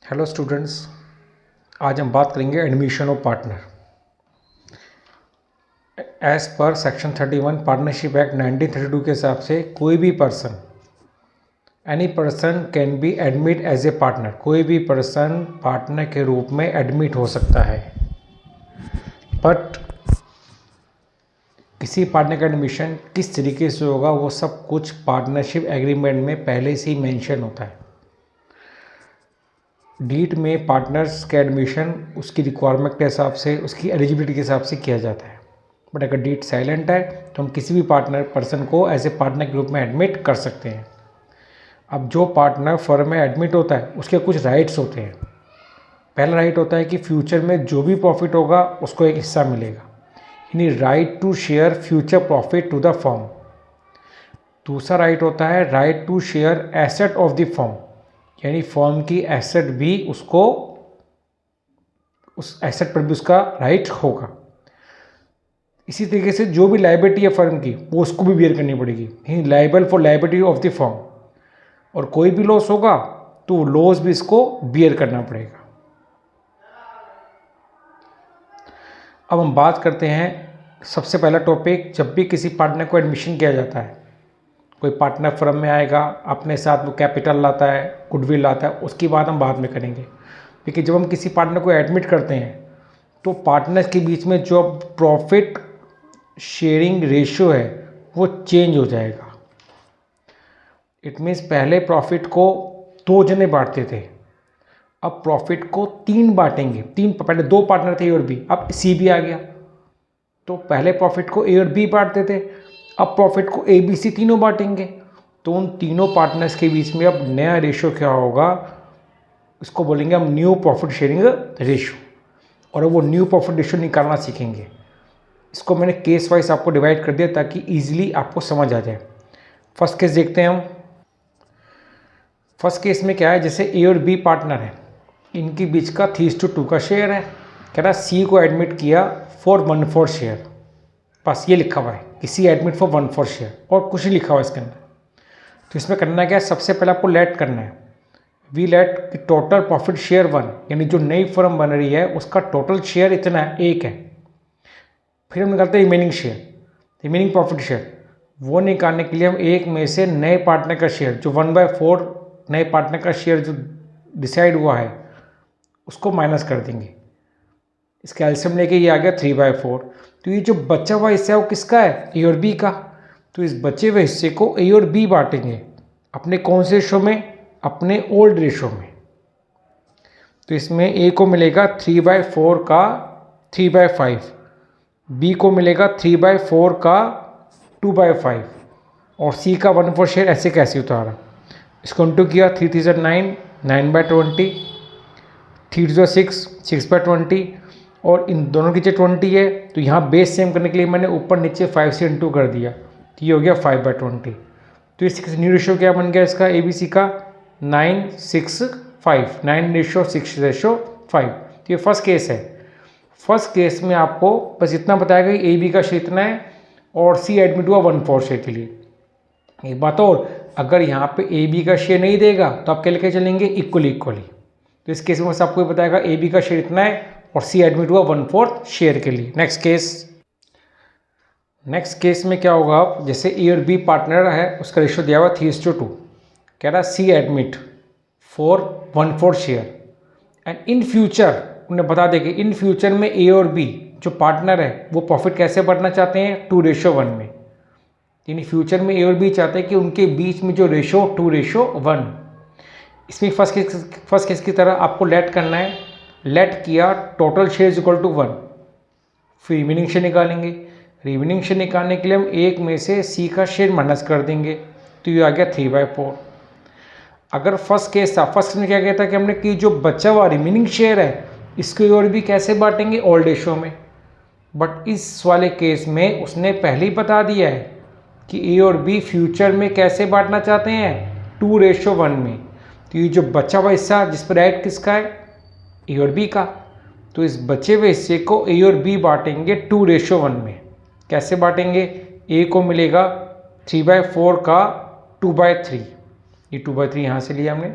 Hello students, आज हम बात करेंगे admission of partner. As per section 31 partnership act 1932 के हिसाब से कोई भी person, any person can be admit as a partner. कोई भी पर्सन पार्टनर के रूप में एडमिट हो सकता है, बट किसी पार्टनर का एडमिशन किस तरीके से होगा वो सब कुछ पार्टनरशिप एग्रीमेंट में पहले से ही मेंशन होता है। डीट में पार्टनर्स का एडमिशन उसकी रिक्वायरमेंट के हिसाब से, उसकी एलिजिबिलिटी के हिसाब से किया जाता है। बट अगर डीट साइलेंट है तो हम किसी भी पार्टनर पर्सन को एज ए पार्टनर के रूप में एडमिट कर सकते हैं। अब जो पार्टनर फर्म में एडमिट होता है उसके कुछ राइट्स होते हैं। पहला राइट होता है कि फ्यूचर में जो भी प्रॉफिट होगा उसको एक हिस्सा मिलेगा, यानी right to share future profit to the firm. दूसरा राइट होता है right to share asset of the firm, यानी फर्म की एसेट भी उसको, उस एसेट पर भी उसका राइट होगा। इसी तरीके से जो भी लायबिलिटी है फर्म की वो उसको भी बियर करनी पड़ेगी, he liable for liability of the firm. और कोई भी लॉस होगा तो लॉस भी इसको बियर करना पड़ेगा। अब हम बात करते हैं सबसे पहला टॉपिक, जब भी किसी पार्टनर को एडमिशन किया जाता है, कोई पार्टनर फर्म में आएगा, अपने साथ वो कैपिटल लाता है, गुडविल लाता है, उसकी बात हम बाद में करेंगे। क्योंकि जब हम किसी पार्टनर को एडमिट करते हैं तो पार्टनर्स के बीच में जो प्रॉफिट शेयरिंग रेशियो है वो चेंज हो जाएगा। इट मीन्स पहले प्रॉफिट को 2 जने बांटते थे, अब प्रॉफिट को 3 बांटेंगे। पहले 2 पार्टनर थे ए और बी, अब सी भी आ गया। तो पहले प्रॉफिट को ए और बी बांटते थे, अब प्रॉफिट को ए बी सी तीनों बांटेंगे। तो उन तीनों पार्टनर्स के बीच में अब नया रेशियो क्या होगा, इसको बोलेंगे हम न्यू प्रॉफिट शेयरिंग रेशियो। और अब वो न्यू प्रॉफिट रेशियो निकालना सीखेंगे। इसको मैंने केस वाइज आपको डिवाइड कर दिया ताकि इजीली आपको समझ आ जाए। फर्स्ट केस देखते हैं हम। फर्स्ट केस में क्या है, जैसे ए और बी पार्टनर है, इनके बीच का 3:2 का शेयर है। कह रहा सी को एडमिट किया फॉर 1/4 शेयर, बस ये लिखा हुआ है कि सी एडमिट फॉर 1/4 शेयर, और कुछ नहीं लिखा हुआ इसके अंदर। तो इसमें करना क्या है, सबसे पहले आपको लेट करना है। वी लेट कि टोटल प्रॉफिट शेयर 1, यानी जो नई फर्म बन रही है उसका टोटल शेयर इतना है, 1 है। फिर हम निकालते हैं remaining share, remaining profit share. वो निकालने के लिए हम 1 में से नए पार्टनर का शेयर, जो 1/4 नए पार्टनर का शेयर जो डिसाइड हुआ है उसको माइनस कर देंगे। इसका एलसीएम लेके ये आ गया 3/4। तो ये जो बचा हुआ हिस्सा है वो किसका है, ए और बी का। तो इस बचे हुए हिस्से को ए और बी बांटेंगे अपने कौन से रेशो में, अपने ओल्ड रेशो में। तो इसमें ए को मिलेगा 3/4 का 3/5, बी को मिलेगा 3/4 का 2/5, और सी का 1/4 शेयर ऐसे कैसे उतारा। इसको इंटू किया, 3 3 9, 9/20, 3 2 6, 6/20, और इन दोनों की जो 20 है तो यहाँ बेस सेम करने के लिए मैंने ऊपर नीचे 5 से इंटू कर दिया, तो ये हो गया 5/20। तो इस न्यू रेशियो क्या बन गया इसका, ए बी सी का 9:6:5, 9:6:5। तो ये फर्स्ट केस है। फर्स्ट केस में आपको बस इतना बताया गया कि ए बी का शेयर इतना है और सी एडमिट हुआ 1/4 शेयर के लिए। एक बात और, अगर यहाँ पे ए बी का शेयर नहीं देगा तो आप क्या लेके चलेंगे, इक्वली। तो इस केस में बस आपको ये बताएगा ए बी का शेयर इतना है और सी एडमिट हुआ 1/4 शेयर के लिए। नेक्स्ट केस में क्या होगा, जैसे ए और बी पार्टनर है, उसका रेशियो दिया हुआ 3:2। कह रहा C admit for 1/4 share, and in future उन्हें बता देंगे इन फ्यूचर में ए और बी जो पार्टनर है वो प्रॉफिट कैसे बढ़ना चाहते हैं, 2:1 में। यानी फ्यूचर में ए और बी चाहते हैं कि उनके बीच में जो रेशो 2:1। इसमें फर्स्ट केस की तरह आपको लेट करना है। लेट किया, टोटल शेयर इक्वल टू 1, फिर रिमेनिंग शेयर निकालेंगे। रिमेनिंग शेयर निकालने के लिए हम 1 में से सी का शेयर माइनस कर देंगे, तो ये आ गया 3/4। अगर फर्स्ट केस था, फर्स्ट में क्या कहता है कि हमने कि जो बचा हुआ रिमेनिंग शेयर है इसको ए और बी कैसे बांटेंगे, ओल्ड रेशो में। बट इस वाले केस में उसने पहले ही बता दिया है कि ए और बी फ्यूचर में कैसे बांटना चाहते हैं, 2:1 में। तो ये जो बचा हुआ हिस्सा जिस पर राइट किसका है, ए और बी का, तो इस बचे हुए हिस्से को ए और बी बांटेंगे 2:1 में। कैसे बांटेंगे, ए को मिलेगा 3/4 का 2/3, ये 2/3 यहाँ से लिया हमने।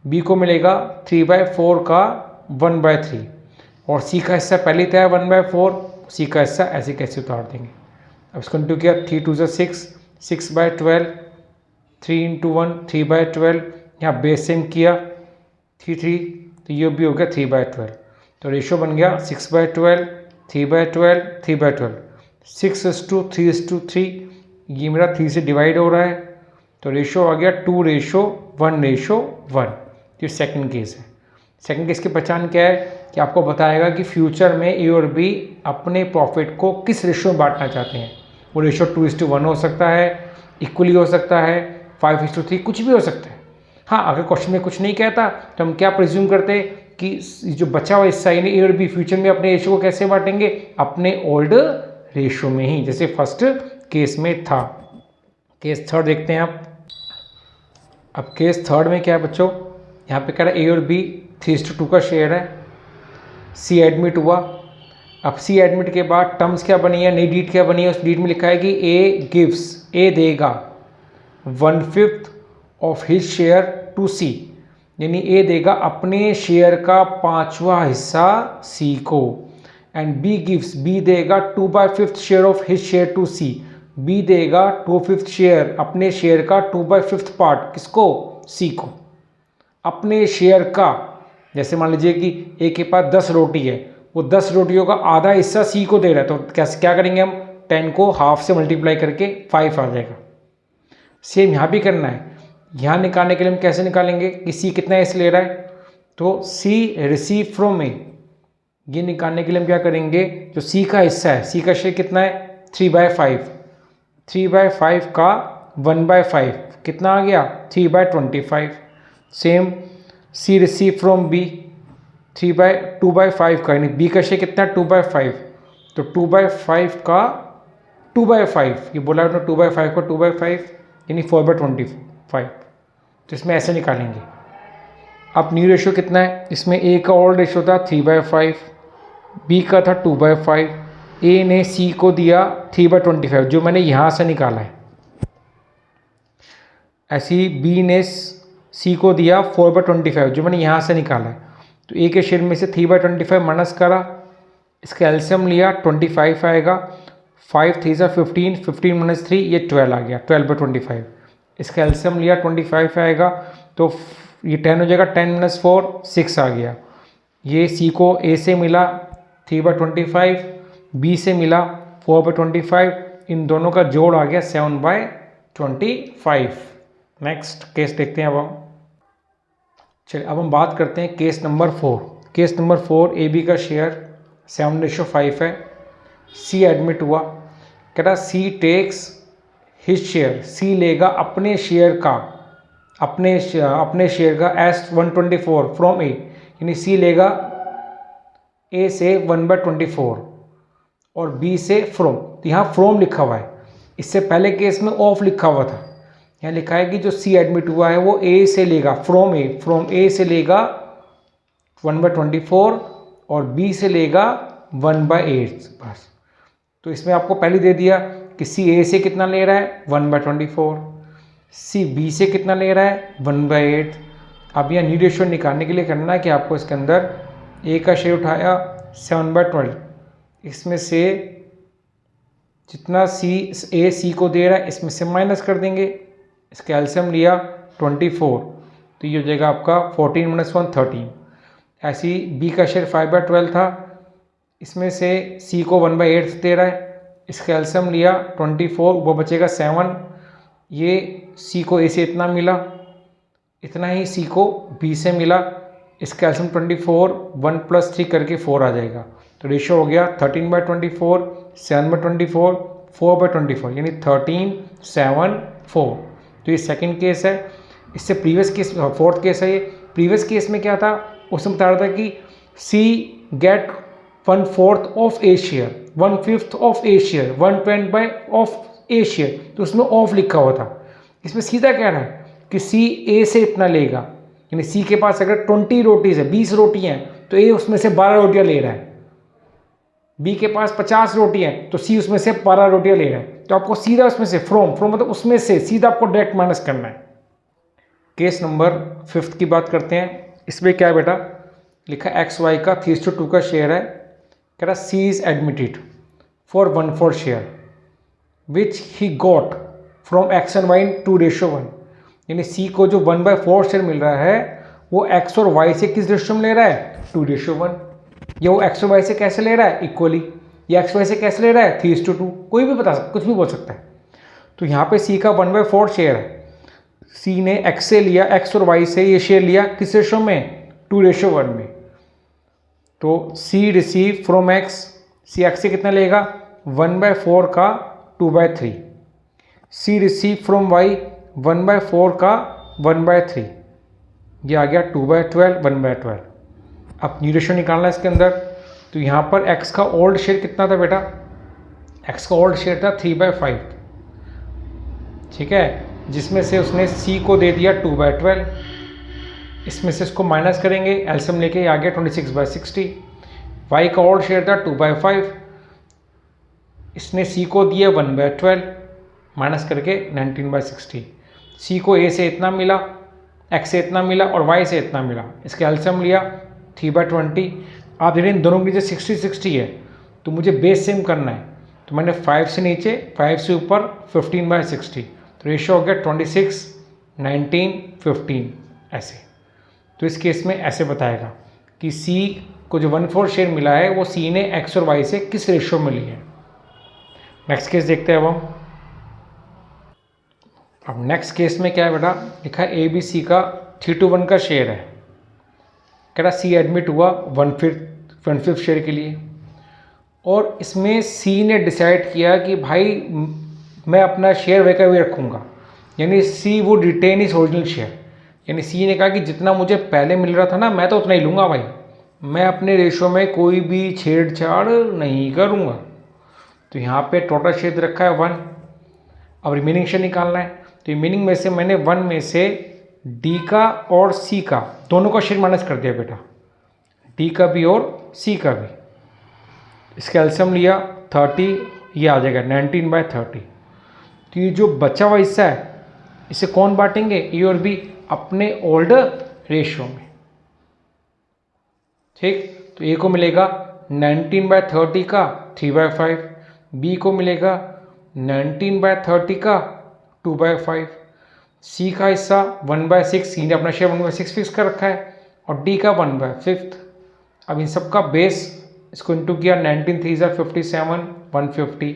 बी को मिलेगा 3/4 का 1/3 और सी का हिस्सा पहले तय है 1/4, सी का हिस्सा ऐसे कैसे उतार देंगे। अब इसको इंटू किया 3 2 6, 6/12, 3 × 1 3/12, यहाँ बेस सेम किया 3 तो ये भी हो गया 3/12। तो रेशो बन गया 6/12, 3/12, 3/12, 6:3:3। ये मेरा 3 से डिवाइड हो रहा है तो रेशो आ गया 2:1:1। ये सेकंड केस है। सेकंड केस की पहचान क्या है कि आपको बताएगा कि फ्यूचर में ए और बी अपने प्रॉफिट को किस रेशो में बांटना चाहते हैं। वो रेशो 2:1 हो सकता है, इक्वली हो सकता है, 5:3, कुछ भी हो सकता है। हाँ, अगर क्वेश्चन में कुछ नहीं कहता तो हम क्या प्रिज्यूम करते हैं कि जो बचा हुआ हिस्सा यानी ए और बी फ्यूचर में अपने रेशो को कैसे बांटेंगे, अपने ओल्ड रेशो में ही, जैसे फर्स्ट केस में था। केस थर्ड देखते हैं आप। अब केस थर्ड में क्या है बच्चों, यहाँ पे कह रहा है ए और बी 3:2 का शेयर है, सी एडमिट हुआ। अब सी एडमिट के बाद टर्म्स क्या बनी है, नई डीट क्या बनी है, उस डीट में लिखा है कि ए गिव्स, ए देगा 1/5 ऑफ हिज शेयर टू सी, यानी ए देगा अपने शेयर का 5वां हिस्सा सी को। एंड बी गिव्स, बी देगा 2/5 share of his share to C, B देगा 2/5 शेयर, अपने शेयर का 2/5 पार्ट किसको, सी को, अपने शेयर का। जैसे मान लीजिए कि ए के पास 10 रोटी है, वो 10 रोटियों का आधा हिस्सा सी को दे रहा है, तो क्या करेंगे हम, 10 को हाफ से मल्टीप्लाई करके 5 आ जाएगा। सेम यहाँ भी करना है। यहाँ निकालने के लिए हम कैसे निकालेंगे कि सी कितना हिस्सा ले रहा है, तो सी रिसीव फ्रॉम ए, ये निकालने के लिए हम क्या करेंगे, जो सी का हिस्सा है, सी का शेयर कितना है 3/5, 3/5 का 1/5 कितना आ गया 3/25। Same C receive from B 2/5 का, यानी बी का शेयर कितना है 2/5, तो 2/5 का 2/5, ये बोला आपने 2/5 का 2/5 यानी 4/25। तो इसमें ऐसे निकालेंगे। अब न्यू रेशो कितना है, इसमें ए का ओल्ड रेशो था 3/5, बी का था 2/5, ए ने सी को दिया 3/25 जो मैंने यहाँ से निकाला है। ऐसे ही बी ने सी को दिया 4/25 जो मैंने यहाँ से निकाला है। तो ए के शेयर में से 3/25 माइनस करा, इसका एलसीएम लिया 25 आएगा, 5 3 सा 15, 15 - 3 ये 12 आ गया, 12/25। इसका एलसीएम लिया 25 आएगा, तो ये 10 हो जाएगा, 10 - 4 6 आ गया। ये सी को ए से मिला 3/25, बी से मिला 4/25, इन दोनों का जोड़ आ गया 7/25। नेक्स्ट केस देखते हैं अब हम। चलिए अब हम बात करते हैं case number 4। Case number 4, A B का शेयर 7:5 है, सी एडमिट हुआ। कह रहा C takes his share, C लेगा अपने शेयर का, अपने शेयर का S124 फ्रॉम ए, यानी सी लेगा ए से 1/24 और बी से फ्रॉम। तो यहाँ फ्रॉम लिखा हुआ है, इससे पहले केस में ऑफ लिखा हुआ था। यहाँ लिखा है कि जो सी एडमिट हुआ है वो ए से लेगा, फ्रॉम ए से लेगा 1/24 और बी से लेगा 1/8 बस। तो इसमें आपको पहले दे दिया कि सी ए से कितना ले रहा है 1/24, सी बी से कितना ले रहा है 1/8। अब यह न्यू रेशियो निकालने के लिए करना है कि आपको इसके अंदर ए का शेयर उठाया 7/12, इसमें से जितना ए सी को दे रहा है इसमें से माइनस कर देंगे, इसका एलसीएम लिया 24, तो ये हो जाएगा आपका 14 - 1 13। ऐसे ही बी का शेयर 5/12 था, इसमें से सी को 1/8 दे रहा है, इसका एलसीएम लिया 24, वो बचेगा 7। ये सी को ए से इतना मिला, इतना ही सी को बी से मिला, इसका एलसीएम 24, 1 + 3 करके 4 आ जाएगा। तो रेशियो हो गया 13/24, 7/24, 4/24 यानी 13 7 4। तो ये सेकंड केस है। इससे प्रीवियस केस, फोर्थ केस है ये। प्रीवियस केस में क्या था, उसमें बता रहा था कि C get 1/4 of a share, 1/5 of a share, 1/20 of a share, तो उसमें ऑफ लिखा हुआ था। इसमें सीधा कह रहा है कि सी ए से इतना लेगा, यानी सी के पास अगर 20 रोटीज है, 20 रोटियां हैं, तो ए उसमें से 12 रोटियां ले रहा है। बी के पास 50 रोटियां हैं, तो सी उसमें से 12 रोटियां ले रहा है। तो आपको सीधा उसमें से फ्रॉम मतलब उसमें से सीधा आपको डायरेक्ट माइनस करना है। केस नंबर 5 की बात करते हैं। इसमें क्या है बेटा, लिखा एक्स वाई का 3:2 का शेयर है। कह रहा C is admitted for 1/4 share which he got from X and Y in 2:1, यानी सी को जो 1/4 शेयर मिल रहा है वो एक्स और वाई से किस रेशियो में ले रहा है, 2:1। या वो एक्स और वाई से कैसे ले रहा है, इक्वली, या एक्स वाई से कैसे ले रहा है, 3:2, कोई भी बता सकता, कुछ भी बोल सकता है। तो यहाँ पे सी का 1/4 शेयर है, सी ने एक्स से लिया, एक्स और वाई से ये शेयर लिया किस रेशो में, 2:1 में। तो C receive from X, C X से कितना लेगा, 1/4 का 2/3। सी रिसीव फ्रॉम वाई 1/4 का 1/3, ये आ गया 2/12, 1/12। अब न्यू रेशो निकालना है इसके अंदर। तो यहाँ पर x का ओल्ड शेयर कितना था बेटा, x का ओल्ड शेयर था 3/5, ठीक है, जिसमें से उसने c को दे दिया 2/12। इसमें से इसको माइनस करेंगे, एलसीएम लेके आ गया 26/60। y का ओल्ड शेयर था 2/5, इसने c को दिया 1/12, माइनस करके 19/60। c को a से इतना मिला, x से इतना मिला और y से इतना मिला, इसके एलसीएम लिया 3/20। आप देख रहे हैं इन दोनों के नीचे 60 है, तो मुझे बेस सेम करना है, तो मैंने 5 से नीचे 5 से ऊपर 15/60, तो रेशियो हो गया 26, 19, 15 ऐसे। तो इस केस में ऐसे बताएगा कि C को जो 1/4 शेयर मिला है वो C ने X और Y से किस रेशियो में ली है। नेक्स्ट केस देखते हैं अब नेक्स्ट केस में क्या है बेटा, लिखा है ABC का 3:1 का शेयर है। कह रहा C एडमिट हुआ 1/5 शेयर के लिए, और इसमें C ने डिसाइड किया कि भाई मैं अपना शेयर वे का वे रखूँगा, यानी C would retain his original share. यानी C ने कहा कि जितना मुझे पहले मिल रहा था ना, मैं तो उतना ही लूँगा भाई, मैं अपने रेशो में कोई भी छेड़छाड़ नहीं करूँगा। तो यहाँ पे टोटल शेयर रखा है 1। अब रिमेनिंग शेयर निकालना है, तो रिमेनिंग में से मैंने 1 में से D का और C का दोनों का शेयर माइनस कर दिया बेटा, D का भी और C का भी। इसका एलसीएम लिया 30, ये आ जाएगा 19/30। तो ये जो बचा हुआ हिस्सा है इसे कौन बांटेंगे, ए और बी, अपने ओल्ड रेशियो में, ठीक। तो ए को मिलेगा 19/30 का 3/5, बी को मिलेगा 19/30 का 2/5, सी का हिस्सा 1/6, सी ने अपना शेयर 1/6 फिक्स कर रखा है, और डी का 1/5। अब इन सब का बेस इसको इंटू किया, 19 3 57, 150,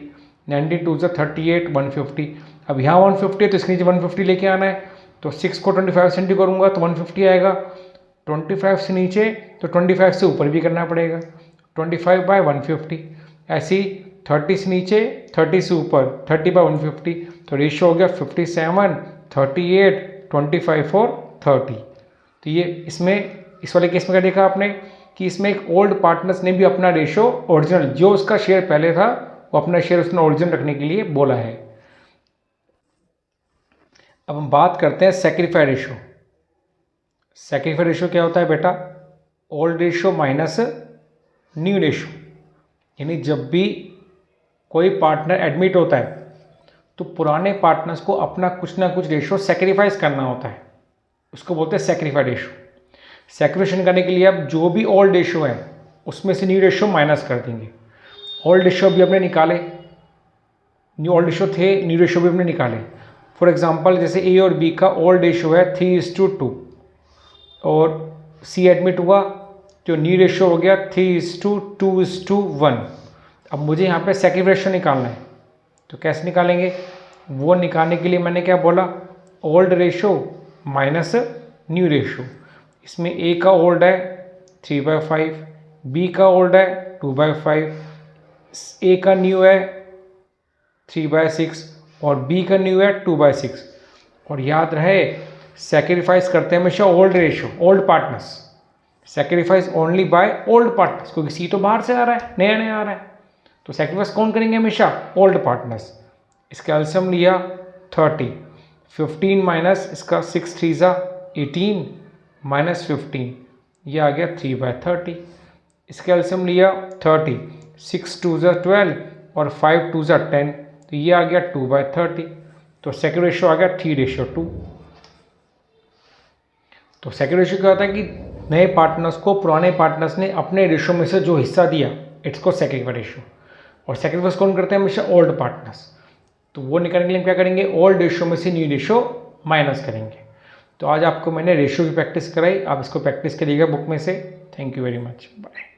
19 2 38, 150। अब यहाँ 150 है तो इसके नीचे 150 लेके आना है, तो 6 को 25 से इंटू करूँगा तो 150 आएगा। 25 से नीचे तो 25 से ऊपर भी करना पड़ेगा, 25/150। ऐसे ही 30 से नीचे 30 से ऊपर 30/150, तो रेशियो हो गया 57, 38, 25 और 30। तो ये इसमें इस वाले केस में क्या देखा आपने कि इसमें एक ओल्ड पार्टनर्स ने भी अपना रेशियो ओरिजिनल, जो उसका शेयर पहले था वो अपना शेयर उसने ओरिजिनल रखने के लिए बोला है। अब हम बात करते हैं सैक्रिफाई रेशियो। सैक्रिफाई रेशियो क्या होता है बेटा, old ratio minus new ratio. यानी जब भी कोई पार्टनर एडमिट होता है तो पुराने पार्टनर्स को अपना कुछ ना कुछ रेशियो सैक्रिफाइस करना होता है, उसको बोलते हैं सैक्रिफाई रेशियो। सैक्रिफिकेशन करने के लिए अब जो भी ओल्ड रेशियो है उसमें से न्यू रेशियो माइनस कर देंगे। ओल्ड रेशियो भी अपने निकाले, न्यू ओल्ड रेशियो थे, न्यू रेशियो भी अपने निकाले। फॉर एग्जांपल जैसे ए और बी का ओल्ड रेशियो है 3:2 और सी एडमिट हुआ तो न्यू रेशियो हो गया 3:2:1। अब मुझे यहाँ पे सैक्रिफाई रेशियो निकालना है, तो कैसे निकालेंगे, वो निकालने के लिए मैंने क्या बोला, old ratio minus new ratio. इसमें ए का ओल्ड है 3/5, बी का ओल्ड है 2/5, ए का न्यू है 3/6 और बी का न्यू है 2/6। और याद रहे सैक्रिफाइस करते हैं हमेशा old ratio, old partners, sacrifice only by old partners, क्योंकि सी तो बाहर से आ रहा है, नया नया आ रहा है, तो सैक्रिफाइस कौन करेंगे हमेशा, ओल्ड पार्टनर्स। इसका एलसीएम लिया 30, 15 माइनस इसका 6 3 18 माइनस 15, ये आ गया 3/30। इसका एलसीएम लिया 30, 6 2 12 और 5 2 10, तो ये आ गया 2/30। तो सेकंड रेशियो आ गया 3:2। तो सेकंड रेशियो क्या होता है कि नए पार्टनर्स को पुराने पार्टनर्स ने अपने रेशियो में से जो हिस्सा दिया, इट्स को सेक्रीफाइड रेशियो। और सेक्रीफाइस कौन करते हैं? हमेशा ओल्ड पार्टनर्स। तो वो निकालने के लिए हम क्या करेंगे? ओल्ड रेशियो में से न्यू रेशियो माइनस करेंगे। तो आज आपको मैंने रेशियो की प्रैक्टिस कराई, आप इसको प्रैक्टिस करिएगा बुक में से। Thank you very much, bye.